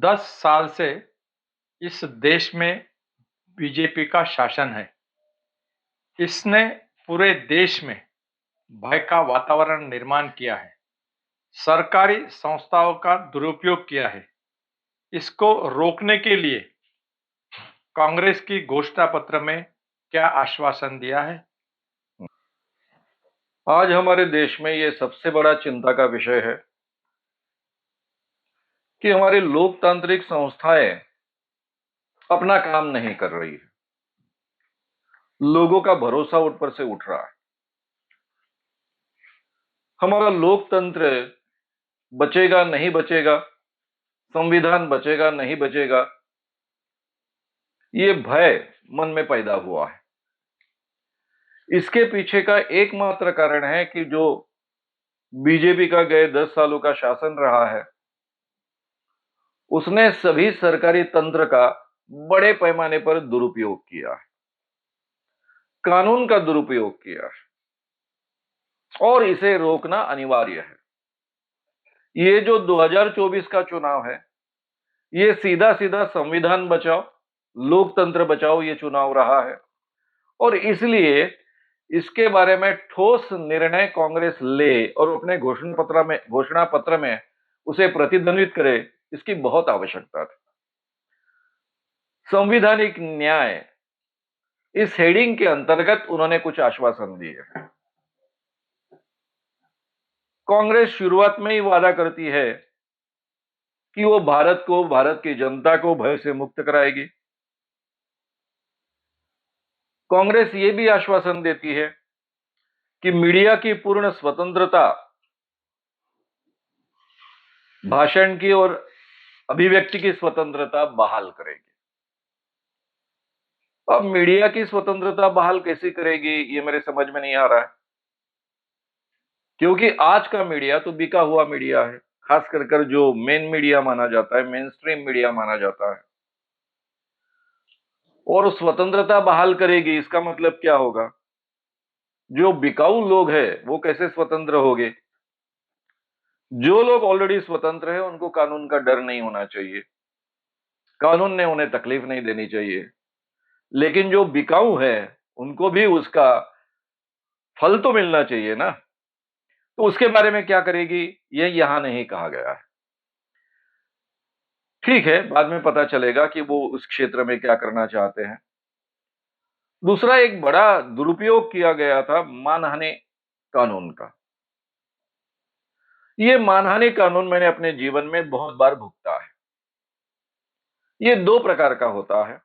10 साल से इस देश में बीजेपी का शासन है। इसने पूरे देश में भय का वातावरण निर्माण किया है। सरकारी संस्थाओं का दुरुपयोग किया है। इसको रोकने के लिए कांग्रेस की घोषणा पत्र में क्या आश्वासन दिया है? आज हमारे देश में ये सबसे बड़ा चिंता का विषय है कि हमारी लोकतांत्रिक संस्थाएं अपना काम नहीं कर रही है। लोगों का भरोसा उन पर से उठ रहा है। हमारा लोकतंत्र बचेगा नहीं बचेगा, संविधान बचेगा नहीं बचेगा, ये भय मन में पैदा हुआ है। इसके पीछे का एकमात्र कारण है कि जो बीजेपी का गए 10 सालों का शासन रहा है, उसने सभी सरकारी तंत्र का बड़े पैमाने पर दुरुपयोग किया है, कानून का दुरुपयोग किया है और इसे रोकना अनिवार्य है। ये जो 2024 का चुनाव है, ये सीधा-सीधा संविधान बचाओ, लोकतंत्र बचाओ ये चुनाव रहा है और इसलिए इसके बारे में ठोस निर्णय कांग्रेस ले और अपने घोषणा पत्र में उसे प्रतिध्वनित करे, इसकी बहुत आवश्यकता थी। संवैधानिक न्याय इस हेडिंग के अंतर्गत उन्होंने कुछ आश्वासन दिए हैं। कांग्रेस शुरुआत में ही वादा करती है कि वो भारत की जनता को भय से मुक्त कराएगी। कांग्रेस ये भी आश्वासन देती है कि मीडिया की पूर्ण स्वतंत्रता, भाषण की और अभिव्यक्ति की स्वतंत्रता बहाल करेगी। अब मीडिया की स्वतंत्रता बहाल कैसे करेगी, ये मेरे समझ में नहीं आ रहा है, क्योंकि आज का मीडिया तो बिका हुआ मीडिया है, खास कर जो मेन मीडिया माना जाता है, मेन स्ट्रीम मीडिया माना जाता है। और स्वतंत्रता बहाल करेगी, इसका मतलब क्या होगा? जो बिकाऊ लोग हैं, वो कैसे स्वतंत्र होंगे? जो लोग ऑलरेडी स्वतंत्र हैं, उनको कानून का डर नहीं होना चाहिए। कानून ने उन्हें तकलीफ नहीं देनी चाहिए। लेकिन जो बिकाऊ है, उनको भी उसका फल तो मिलना चाहिए ना। तो उसके बारे में क्या करेगी, ये यहां नहीं कहा गया है। ठीक है, बाद में पता चलेगा कि वो उस क्षेत्र में क्या करना चाहते हैं। दूसरा एक बड़ा दुरुपयोग किया गया था मानहानि कानून का। ये मानहानि कानून मैंने अपने जीवन में बहुत बार भुगता है। ये 2 प्रकार का होता है।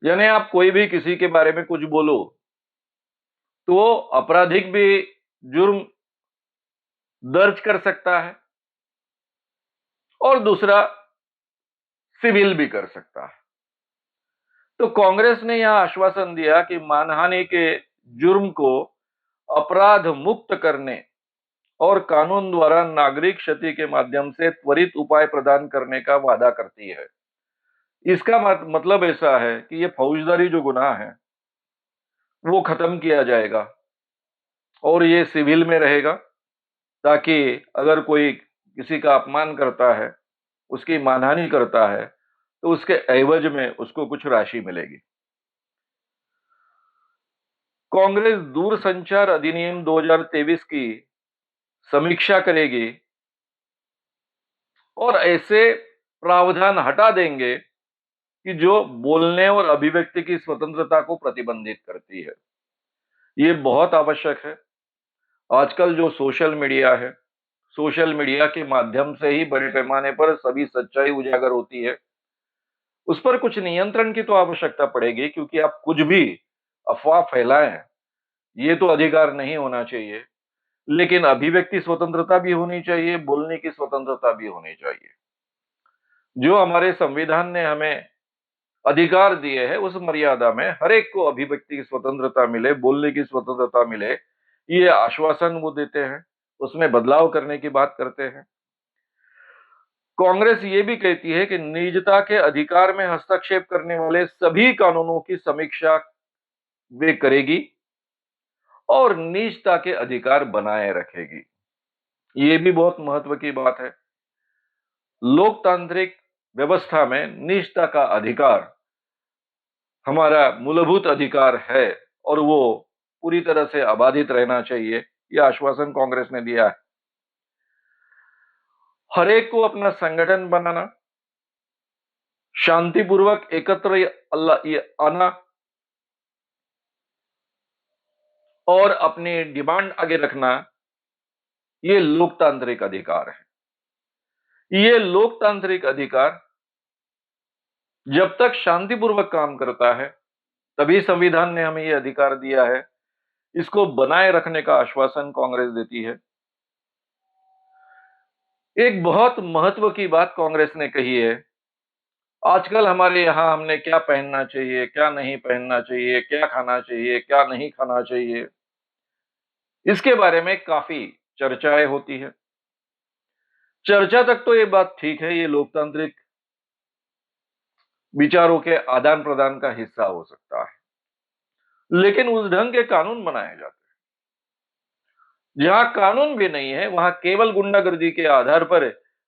यानी आप कोई भी किसी के बारे में कुछ बोलो, तो वो आपराधिक भी जुर्म दर्ज कर सकता है और दूसरा सिविल भी कर सकता है। तो कांग्रेस ने यह आश्वासन दिया कि मानहानि के जुर्म को अपराध मुक्त करने और कानून द्वारा नागरिक क्षति के माध्यम से त्वरित उपाय प्रदान करने का वादा करती है। इसका मतलब ऐसा है कि ये फौजदारी जो गुनाह है, वो खत्म किया जाएगा और ये सिविल में रहेगा, ताकि अगर कोई किसी का अपमान करता है, उसकी मानहानि करता है, तो उसके एवज में उसको कुछ राशि मिलेगी। कांग्रेस दूरसंचार अधिनियम 2023 की समीक्षा करेगी और ऐसे प्रावधान हटा देंगे कि जो बोलने और अभिव्यक्ति की स्वतंत्रता को प्रतिबंधित करती है। ये बहुत आवश्यक है। आजकल जो सोशल मीडिया है, सोशल मीडिया के माध्यम से ही बड़े पैमाने पर सभी सच्चाई उजागर होती है। उस पर कुछ नियंत्रण की तो आवश्यकता पड़ेगी, क्योंकि आप कुछ भी अफवाह फैलाएं, ये तो अधिकार नहीं होना चाहिए। लेकिन अभिव्यक्ति स्वतंत्रता भी होनी चाहिए, बोलने की स्वतंत्रता भी होनी चाहिए। जो हमारे संविधान ने हमें अधिकार दिए हैं, उस मर्यादा में हर एक को अभिव्यक्ति की स्वतंत्रता मिले, बोलने की स्वतंत्रता मिले, ये आश्वासन वो देते हैं, उसमें बदलाव करने की बात करते हैं। कांग्रेस ये भी कहती है कि निजता के अधिकार में हस्तक्षेप करने वाले सभी कानूनों की समीक्षा वे करेगी और निजता के अधिकार बनाए रखेगी। ये भी बहुत महत्व की बात है। लोकतांत्रिक व्यवस्था में निजता का अधिकार हमारा मूलभूत अधिकार है और वो पूरी तरह से अबाधित रहना चाहिए, यह आश्वासन कांग्रेस ने दिया है। हर एक को अपना संगठन बनाना, शांतिपूर्वक एकत्र आना और अपनी डिमांड आगे रखना, ये लोकतांत्रिक अधिकार है। ये लोकतांत्रिक अधिकार जब तक शांतिपूर्वक काम करता है, तभी संविधान ने हमें ये अधिकार दिया है। इसको बनाए रखने का आश्वासन कांग्रेस देती है। एक बहुत महत्व की बात कांग्रेस ने कही है। आजकल हमारे यहाँ हमने क्या पहनना चाहिए, क्या नहीं पहनना चाहिए, क्या खाना चाहिए, क्या नहीं खाना चाहिए, इसके बारे में काफी चर्चाएं होती है। चर्चा तक तो ये बात ठीक है, ये लोकतांत्रिक विचारों के आदान प्रदान का हिस्सा हो सकता है, लेकिन उस ढंग के कानून बनाए जाते हैं। जहां कानून भी नहीं है, वहां केवल गुंडागर्दी के आधार पर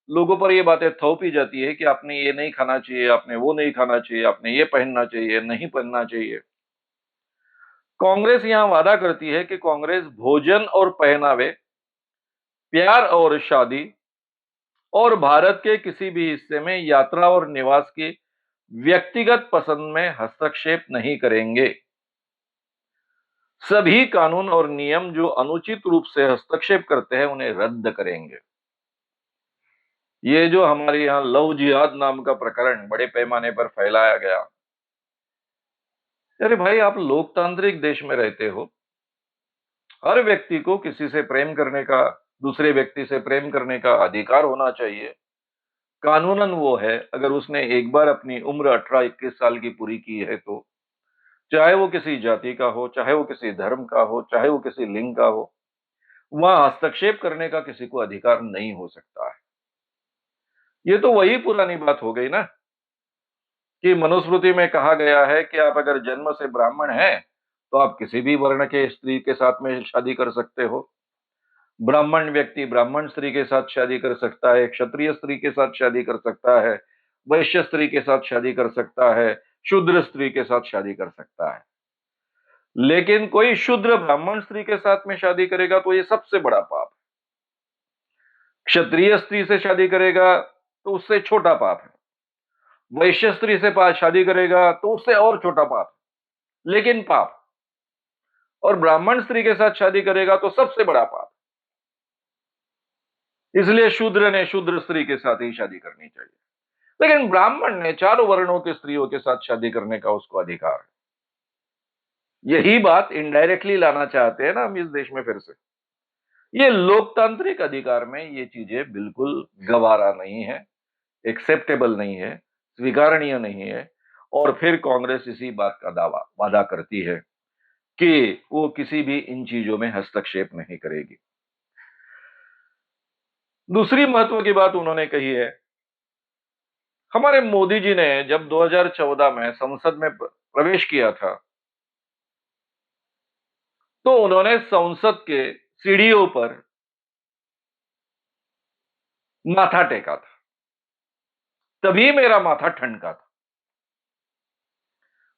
लोगों पर ये बातें थोपी जाती है कि आपने ये नहीं खाना चाहिए, आपने वो नहीं खाना चाहिए, आपने ये पहनना चाहिए, नहीं पहनना चाहिए। कांग्रेस यहां वादा करती है कि कांग्रेस भोजन और पहनावे, प्यार और शादी और भारत के किसी भी हिस्से में यात्रा और निवास की व्यक्तिगत पसंद में हस्तक्षेप नहीं करेंगे। सभी कानून और नियम जो अनुचित रूप से हस्तक्षेप करते हैं, उन्हें रद्द करेंगे। ये जो हमारे यहाँ लव जिहाद नाम का प्रकरण बड़े पैमाने पर फैलाया गया, अरे भाई, आप लोकतांत्रिक देश में रहते हो। हर व्यक्ति को किसी से प्रेम करने का, दूसरे व्यक्ति से प्रेम करने का अधिकार होना चाहिए। कानूनन वो है, अगर उसने एक बार अपनी उम्र 18-21 साल की पूरी की है तो, चाहे वो किसी जाति का हो, चाहे वो किसी धर्म का हो, चाहे वो किसी लिंग का हो, वहां हस्तक्षेप करने का किसी को अधिकार नहीं हो सकता है। ये तो वही पुरानी बात हो गई ना, कि मनुस्मृति में कहा गया है कि आप अगर जन्म से ब्राह्मण हैं, तो आप किसी भी वर्ण के स्त्री के साथ में शादी कर सकते हो। ब्राह्मण व्यक्ति ब्राह्मण स्त्री के साथ शादी कर सकता है, क्षत्रिय स्त्री के साथ शादी कर सकता है, वैश्य स्त्री के साथ शादी कर सकता है, शूद्र स्त्री के साथ शादी कर सकता है। लेकिन कोई शूद्र ब्राह्मण स्त्री के साथ में शादी करेगा तो ये सबसे बड़ा पाप है। क्षत्रिय स्त्री से शादी करेगा तो उससे छोटा पाप है। वैश्य स्त्री से शादी करेगा तो उससे और छोटा पाप है, लेकिन पाप। और ब्राह्मण स्त्री के साथ शादी करेगा तो सबसे बड़ा पाप। इसलिए शूद्र ने शूद्र स्त्री के साथ ही शादी करनी चाहिए, लेकिन ब्राह्मण ने चारों वर्णों के स्त्रियों के साथ शादी करने का उसको अधिकार है। यही बात इनडायरेक्टली लाना चाहते हैं ना हम इस देश में फिर से। ये लोकतांत्रिक अधिकार में ये चीजें बिल्कुल गवारा नहीं है, एक्सेप्टेबल नहीं है, स्वीकारणीय नहीं है। और फिर कांग्रेस इसी बात का वादा करती है कि वो किसी भी इन चीजों में हस्तक्षेप नहीं करेगी। दूसरी महत्व की बात उन्होंने कही है, हमारे मोदी जी ने जब 2014 में संसद में प्रवेश किया था, तो उन्होंने संसद के सीढ़ियों पर माथा टेका था। तभी मेरा माथा ठनका था।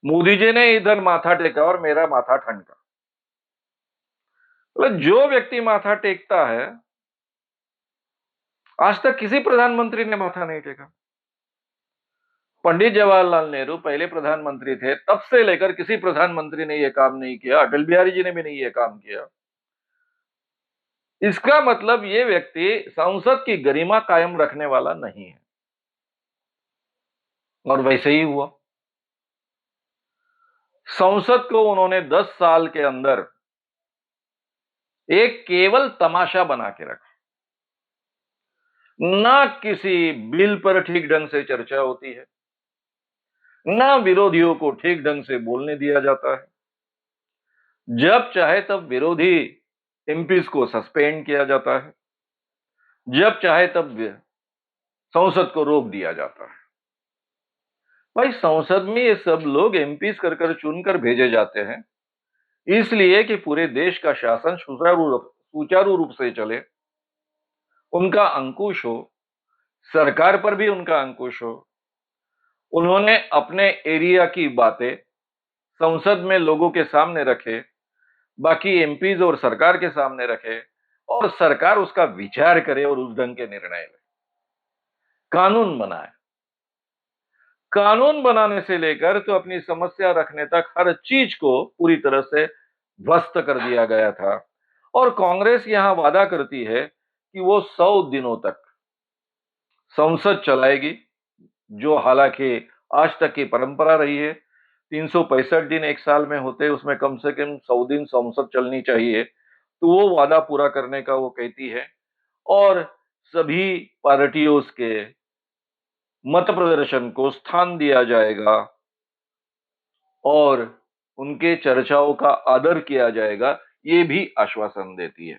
मोदी जी ने इधर माथा टेका और मेरा माथा ठनका। मतलब जो व्यक्ति माथा टेकता है, आज तक किसी प्रधानमंत्री ने माथा नहीं टेका। पंडित जवाहरलाल नेहरू पहले प्रधानमंत्री थे, तब से लेकर किसी प्रधानमंत्री ने यह काम नहीं किया। अटल बिहारी जी ने भी नहीं यह काम किया। इसका मतलब ये व्यक्ति संसद की गरिमा कायम रखने वाला नहीं है। और वैसे ही हुआ। संसद को उन्होंने 10 साल के अंदर एक केवल तमाशा बना के रखा। ना किसी बिल पर ठीक ढंग से चर्चा होती है, ना विरोधियों को ठीक ढंग से बोलने दिया जाता है। जब चाहे तब विरोधी एमपीज को सस्पेंड किया जाता है, जब चाहे तब संसद को रोक दिया जाता है। भाई, संसद में ये सब लोग एमपीज कर चुनकर भेजे जाते हैं, इसलिए कि पूरे देश का शासन सुचारू रूप से चले, उनका अंकुश हो, सरकार पर भी उनका अंकुश हो। उन्होंने अपने एरिया की बातें संसद में लोगों के सामने रखे, बाकी एमपीज और सरकार के सामने रखे और सरकार उसका विचार करे और उस ढंग के निर्णय ले। कानून बनाए। कानून बनाने से लेकर तो अपनी समस्या रखने तक हर चीज को पूरी तरह से ध्वस्त कर दिया गया था। और कांग्रेस यहां वादा करती है कि वो 100 दिनों तक संसद चलाएगी, जो हालांकि आज तक की परंपरा रही है। 365 दिन एक साल में होते, उसमें कम से कम 100 दिन संसद चलनी चाहिए। तो वो वादा पूरा करने का वो कहती है और सभी पार्टियों के मत प्रदर्शन को स्थान दिया जाएगा और उनके चर्चाओं का आदर किया जाएगा, ये भी आश्वासन देती है।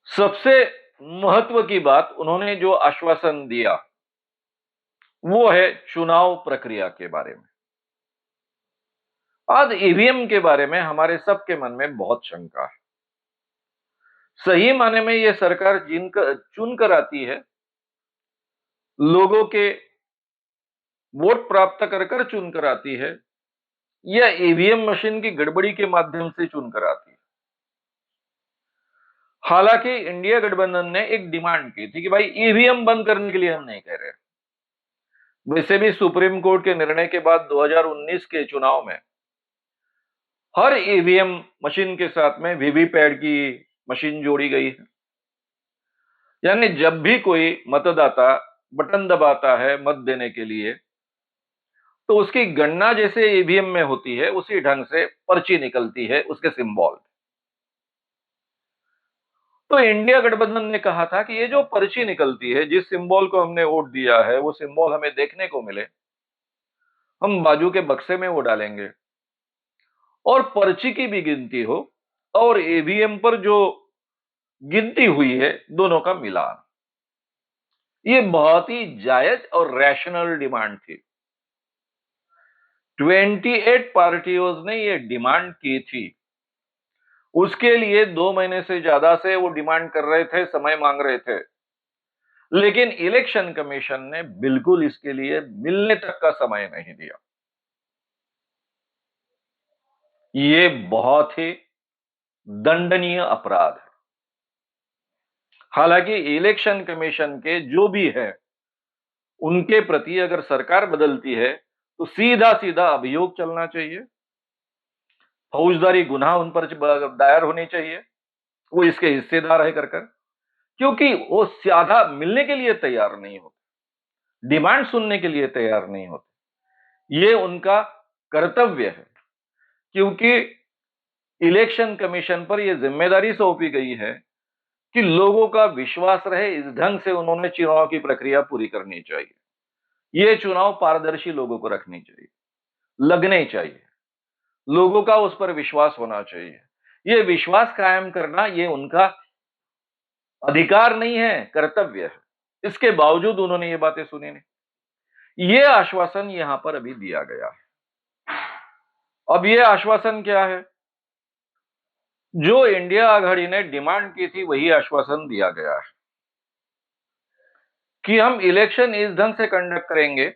सबसे महत्व की बात उन्होंने जो आश्वासन दिया वो है चुनाव प्रक्रिया के बारे में। आज ईवीएम के बारे में हमारे सबके मन में बहुत शंका है। सही माने में यह सरकार चुनकर आती है, लोगों के वोट प्राप्त कर कर चुनकर आती है, या ईवीएम मशीन की गड़बड़ी के माध्यम से चुनकर आती है। हालांकि इंडिया गठबंधन ने एक डिमांड की थी कि भाई ईवीएम बंद करने के लिए हम नहीं कह रहे। वैसे भी सुप्रीम कोर्ट के निर्णय के बाद 2019 के चुनाव में हर ईवीएम मशीन के साथ में वीवीपैट की मशीन जोड़ी गई है। यानी जब भी कोई मतदाता बटन दबाता है मत देने के लिए, तो उसकी गणना जैसे ईवीएम में होती है उसी ढंग से पर्ची निकलती है उसके सिंबल। तो इंडिया गठबंधन ने कहा था कि ये जो पर्ची निकलती है, जिस सिंबल को हमने वोट दिया है वो सिंबल हमें देखने को मिले, हम बाजू के बक्से में वो डालेंगे और पर्ची की भी गिनती हो और ईवीएम पर जो गिनती हुई है दोनों का मिलान। ये बहुत ही जायज और रैशनल डिमांड थी। 28 पार्टियों ने ये डिमांड की थी। उसके लिए 2 महीने से ज्यादा से वो डिमांड कर रहे थे, समय मांग रहे थे, लेकिन इलेक्शन कमीशन ने बिल्कुल इसके लिए मिलने तक का समय नहीं दिया। ये बहुत ही दंडनीय अपराध है। हालांकि इलेक्शन कमीशन के जो भी है उनके प्रति अगर सरकार बदलती है तो सीधा सीधा अभियोग चलना चाहिए, फौजदारी गुनाह उन पर दायर होने चाहिए, वो इसके हिस्सेदार है कर क्योंकि वो ज्यादा मिलने के लिए तैयार नहीं होते, डिमांड सुनने के लिए तैयार नहीं होते। ये उनका कर्तव्य है, क्योंकि इलेक्शन कमीशन पर यह जिम्मेदारी सौंपी गई है कि लोगों का विश्वास रहे, इस ढंग से उन्होंने चुनाव की प्रक्रिया पूरी करनी चाहिए। ये चुनाव पारदर्शी लोगों को रखनी चाहिए, लगने चाहिए, लोगों का उस पर विश्वास होना चाहिए। ये विश्वास कायम करना ये उनका अधिकार नहीं है, कर्तव्य है। इसके बावजूद उन्होंने ये बातें सुनी नहीं। ये आश्वासन यहां पर अभी दिया गया है। अब ये आश्वासन क्या है? जो इंडिया आघाड़ी ने डिमांड की थी वही आश्वासन दिया गया है कि हम इलेक्शन इस ढंग से कंडक्ट करेंगे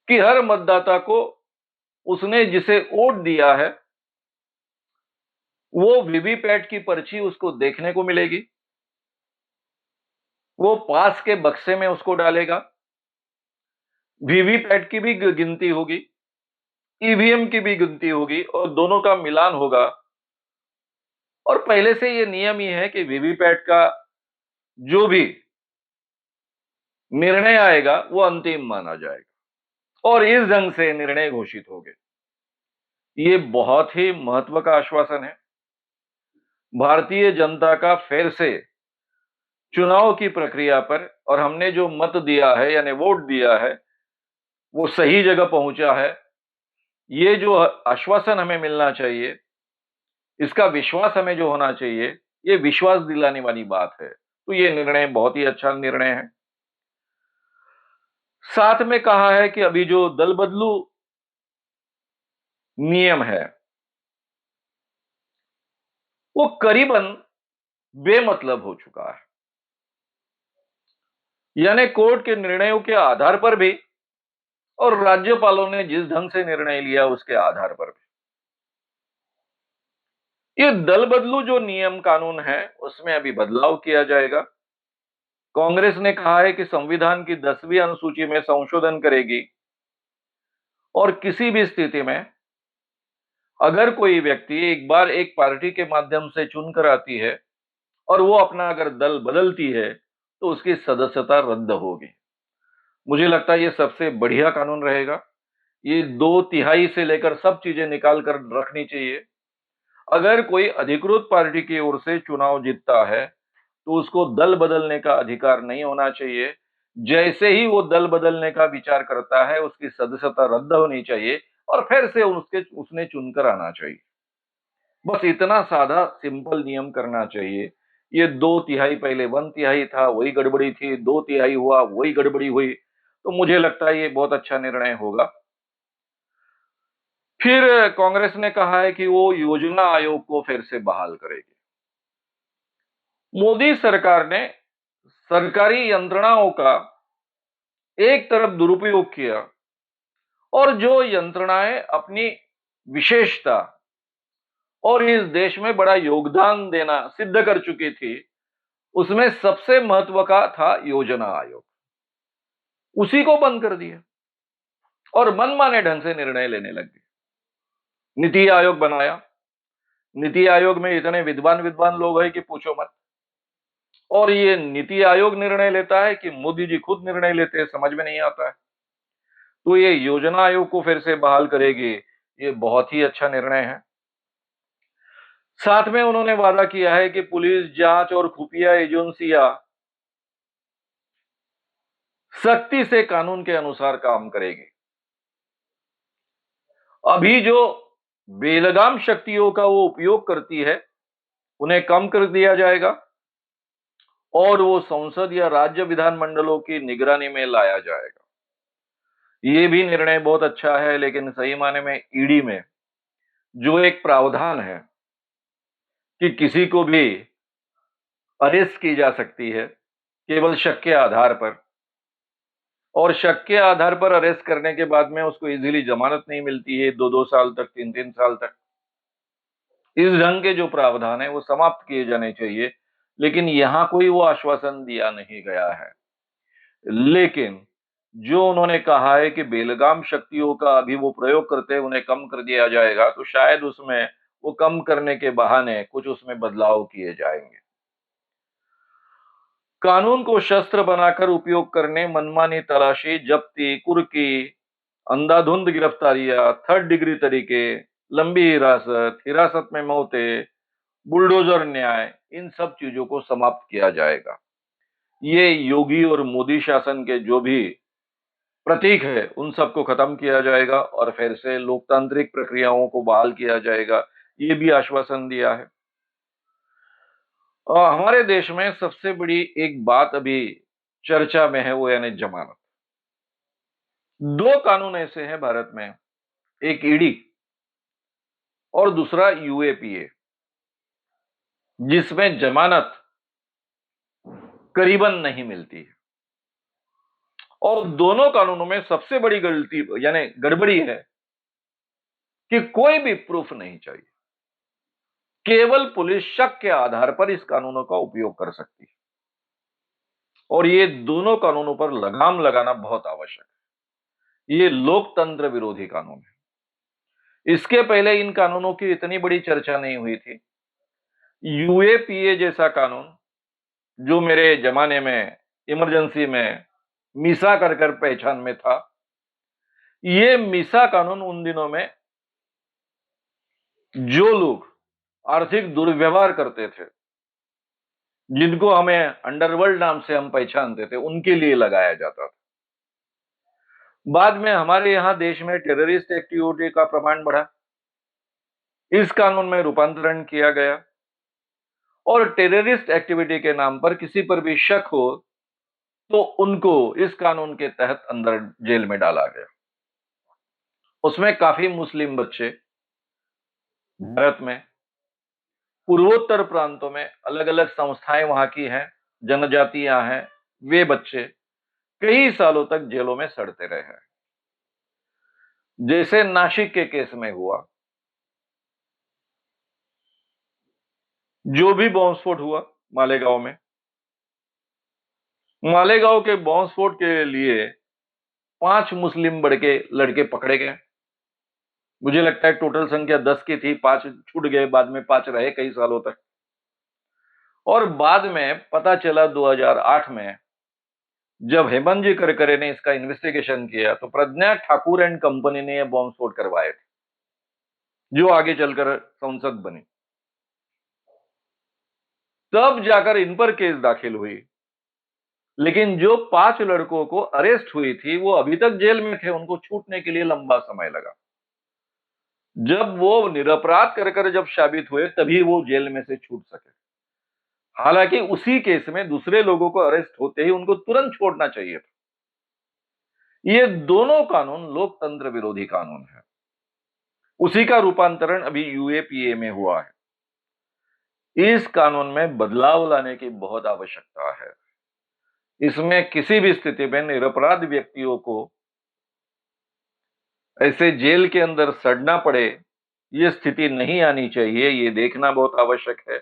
कि हर मतदाता को उसने जिसे वोट दिया है वो वीवीपैट की पर्ची उसको देखने को मिलेगी, वो पास के बक्से में उसको डालेगा, वीवीपैट की भी गिनती होगी, ईवीएम की भी गिनती होगी और दोनों का मिलान होगा। और पहले से ये नियम ही है कि वीवीपैट का जो भी निर्णय आएगा वो अंतिम माना जाएगा और इस ढंग से निर्णय घोषित हो गए। ये बहुत ही महत्व का आश्वासन है। भारतीय जनता का फिर से चुनाव की प्रक्रिया पर और हमने जो मत दिया है यानी वोट दिया है वो सही जगह पहुंचा है। ये जो आश्वासन हमें मिलना चाहिए, इसका विश्वास हमें जो होना चाहिए, ये विश्वास दिलाने वाली बात है। तो ये निर्णय बहुत ही अच्छा निर्णय है। साथ में कहा है कि अभी जो दल बदलू नियम है वो करीबन बेमतलब हो चुका है। यानी कोर्ट के निर्णयों के आधार पर भी और राज्यपालों ने जिस ढंग से निर्णय लिया उसके आधार पर भी। ये दल बदलू जो नियम कानून है उसमें अभी बदलाव किया जाएगा। कांग्रेस ने कहा है कि संविधान की 10वीं अनुसूची में संशोधन करेगी और किसी भी स्थिति में अगर कोई व्यक्ति एक बार एक पार्टी के माध्यम से चुनकर आती है और वो अपना अगर दल बदलती है तो उसकी सदस्यता रद्द होगी। मुझे लगता है ये सबसे बढ़िया कानून रहेगा। ये 2/3 से लेकर सब चीजें निकाल कर रखनी चाहिए। अगर कोई अधिकृत पार्टी की ओर से चुनाव जीतता है तो उसको दल बदलने का अधिकार नहीं होना चाहिए। जैसे ही वो दल बदलने का विचार करता है उसकी सदस्यता रद्द होनी चाहिए और फिर से उसने चुनकर आना चाहिए। बस इतना सादा सिंपल नियम करना चाहिए। ये 2/3 पहले 1/3 था, वही गड़बड़ी थी, 2/3 हुआ, वही गड़बड़ी हुई। तो मुझे लगता है ये बहुत अच्छा निर्णय होगा। फिर कांग्रेस ने कहा है कि वो योजना आयोग को फिर से बहाल करेगी। मोदी सरकार ने सरकारी यंत्रणाओं का एक तरफ दुरुपयोग किया और जो यंत्रणाएं अपनी विशेषता और इस देश में बड़ा योगदान देना सिद्ध कर चुकी थी, उसमें सबसे महत्व का था योजना आयोग। उसी को बंद कर दिया और मनमाने ढंग से निर्णय लेने लग गए। नीति आयोग बनाया। नीति आयोग में इतने विद्वान विद्वान लोग हैं कि पूछो मत। और ये नीति आयोग निर्णय लेता है कि मोदी जी खुद निर्णय लेते हैं, समझ में नहीं आता है। तो ये योजना आयोग को फिर से बहाल करेगी, ये बहुत ही अच्छा निर्णय है। साथ में उन्होंने वादा किया है कि पुलिस जांच और खुफिया एजेंसियां सख्ती से कानून के अनुसार काम करेगी। अभी जो बेलगाम शक्तियों का वो उपयोग करती है उन्हें कम कर दिया जाएगा और वो संसद या राज्य विधानमंडलों की निगरानी में लाया जाएगा। ये भी निर्णय बहुत अच्छा है, लेकिन सही मायने में ईडी में जो एक प्रावधान है कि किसी को भी अरेस्ट की जा सकती है केवल शक के आधार पर, और शक के आधार पर अरेस्ट करने के बाद में उसको इजीली जमानत नहीं मिलती है 2-2 साल तक, 3-3 साल तक। इस ढंग के जो प्रावधान है वो समाप्त किए जाने चाहिए, लेकिन यहां कोई वो आश्वासन दिया नहीं गया है। लेकिन जो उन्होंने कहा है कि बेलगाम शक्तियों का अभी वो प्रयोग करते हैं उन्हें कम कर दिया जाएगा, तो शायद उसमें वो कम करने के बहाने कुछ उसमें बदलाव किए जाएंगे। कानून को शस्त्र बनाकर उपयोग करने, मनमानी तलाशी, जब्ती, कुर्की, अंधाधुंध गिरफ्तारियां, थर्ड डिग्री तरीके, लंबी हिरासत, हिरासत में मौतें, बुलडोजर न्याय, इन सब चीजों को समाप्त किया जाएगा। ये योगी और मोदी शासन के जो भी प्रतीक है उन सबको खत्म किया जाएगा और फिर से लोकतांत्रिक प्रक्रियाओं को बहाल किया जाएगा, ये भी आश्वासन दिया है। हमारे देश में सबसे बड़ी एक बात अभी चर्चा में है, वो यानी जमानत। दो कानून ऐसे हैं भारत में, एक ईडी और दूसरा यूएपीए, जिसमें जमानत करीबन नहीं मिलती है। और दोनों कानूनों में सबसे बड़ी गलती यानी गड़बड़ी है कि कोई भी प्रूफ नहीं चाहिए। केवल पुलिस शक के आधार पर इस कानूनों का उपयोग कर सकती है और ये दोनों कानूनों पर लगाम लगाना बहुत आवश्यक है। ये लोकतंत्र विरोधी कानून है। इसके पहले इन कानूनों की इतनी बड़ी चर्चा नहीं हुई थी। यूएपीए जैसा कानून जो मेरे जमाने में इमरजेंसी में मीसा कर कर पहचान में था, ये मीसा कानून उन दिनों में जो लोग आर्थिक दुर्व्यवहार करते थे, जिनको हमें अंडरवर्ल्ड नाम से हम पहचानते थे, उनके लिए लगाया जाता था। बाद में हमारे यहां देश में टेररिस्ट एक्टिविटी का प्रमाण बढ़ा, इस कानून में रूपांतरण किया गया और टेररिस्ट एक्टिविटी के नाम पर किसी पर भी शक हो तो उनको इस कानून के तहत अंदर जेल में डाला गया। उसमें काफी मुस्लिम बच्चे भारत में पूर्वोत्तर प्रांतों में अलग अलग संस्थाएं वहां की हैं, जनजातियां हैं, वे बच्चे कई सालों तक जेलों में सड़ते रहे हैं। जैसे नासिक के केस में हुआ, जो भी बॉम्ब स्फोट हुआ मालेगांव में, मालेगांव के बॉम्ब स्फोट के लिए 5 मुस्लिम लड़के पकड़े गए। मुझे लगता है टोटल संख्या 10 की थी, 5 छूट गए, बाद में 5 रहे कई सालों तक। और बाद में पता चला 2008 में जब हेमंत जी करकरे ने इसका इन्वेस्टिगेशन किया तो प्रज्ञा ठाकुर एंड कंपनी ने यह बॉम्ब स्फोट करवाए थे, जो आगे चलकर संसद बनी। तब जाकर इन पर केस दाखिल हुई, लेकिन जो 5 लड़कों को अरेस्ट हुई थी वो अभी तक जेल में थे, उनको छूटने के लिए लंबा समय लगा। जब वो निरपराध कर जब साबित हुए तभी वो जेल में से छूट सके। हालांकि उसी केस में दूसरे लोगों को अरेस्ट होते ही उनको तुरंत छोड़ना चाहिए था। ये दोनों कानून लोकतंत्र विरोधी कानून है। उसी का रूपांतरण अभी यूएपीए में हुआ है। इस कानून में बदलाव लाने की बहुत आवश्यकता है। इसमें किसी भी स्थिति में निरपराध व्यक्तियों को ऐसे जेल के अंदर सड़ना पड़े, ये स्थिति नहीं आनी चाहिए। ये देखना बहुत आवश्यक है।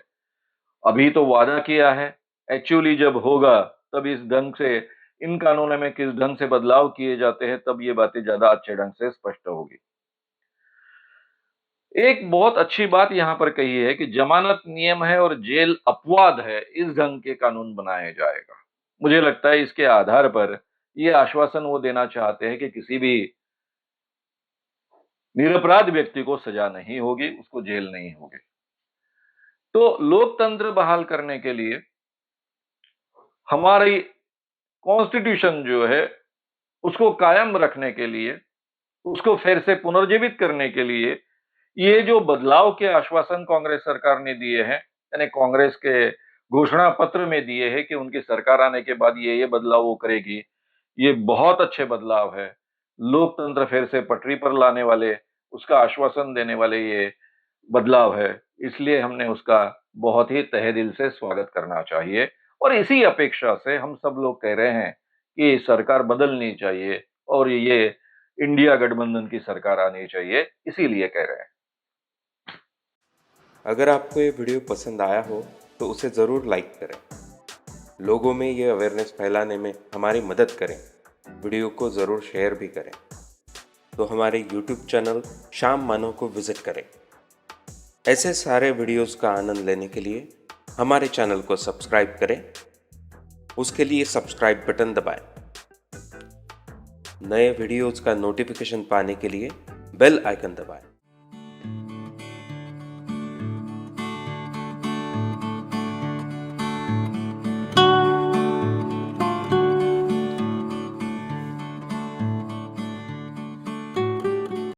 अभी तो वादा किया है, एक्चुअली जब होगा तब इस ढंग से इन कानूनों में किस ढंग से बदलाव किए जाते हैं तब ये बातें ज्यादा अच्छे ढंग से स्पष्ट होगी। एक बहुत अच्छी बात यहां पर कही है कि जमानत नियम है और जेल अपवाद है, इस ढंग के कानून बनाया जाएगा। मुझे लगता है इसके आधार पर ये आश्वासन वो देना चाहते हैं कि किसी भी निरपराध व्यक्ति को सजा नहीं होगी, उसको जेल नहीं होगी। तो लोकतंत्र बहाल करने के लिए हमारी कॉन्स्टिट्यूशन जो है उसको कायम रखने के लिए, उसको फिर से पुनर्जीवित करने के लिए ये जो बदलाव के आश्वासन कांग्रेस सरकार ने दिए हैं, यानी कांग्रेस के घोषणा पत्र में दिए हैं कि उनकी सरकार आने के बाद ये बदलाव वो करेगी, ये बहुत अच्छे बदलाव है। लोकतंत्र फिर से पटरी पर लाने वाले, उसका आश्वासन देने वाले ये बदलाव है। इसलिए हमने उसका बहुत ही तहे दिल से स्वागत करना चाहिए और इसी अपेक्षा से हम सब लोग कह रहे हैं कि सरकार बदलनी चाहिए और ये इंडिया गठबंधन की सरकार आनी चाहिए, इसीलिए कह रहे हैं। अगर आपको ये वीडियो पसंद आया हो तो उसे ज़रूर लाइक करें, लोगों में ये अवेयरनेस फैलाने में हमारी मदद करें, वीडियो को ज़रूर शेयर भी करें। तो हमारे YouTube चैनल शाम मानो को विज़िट करें। ऐसे सारे वीडियोस का आनंद लेने के लिए हमारे चैनल को सब्सक्राइब करें, उसके लिए सब्सक्राइब बटन दबाएं। नए वीडियोस का नोटिफिकेशन पाने के लिए बेल आइकन दबाएं।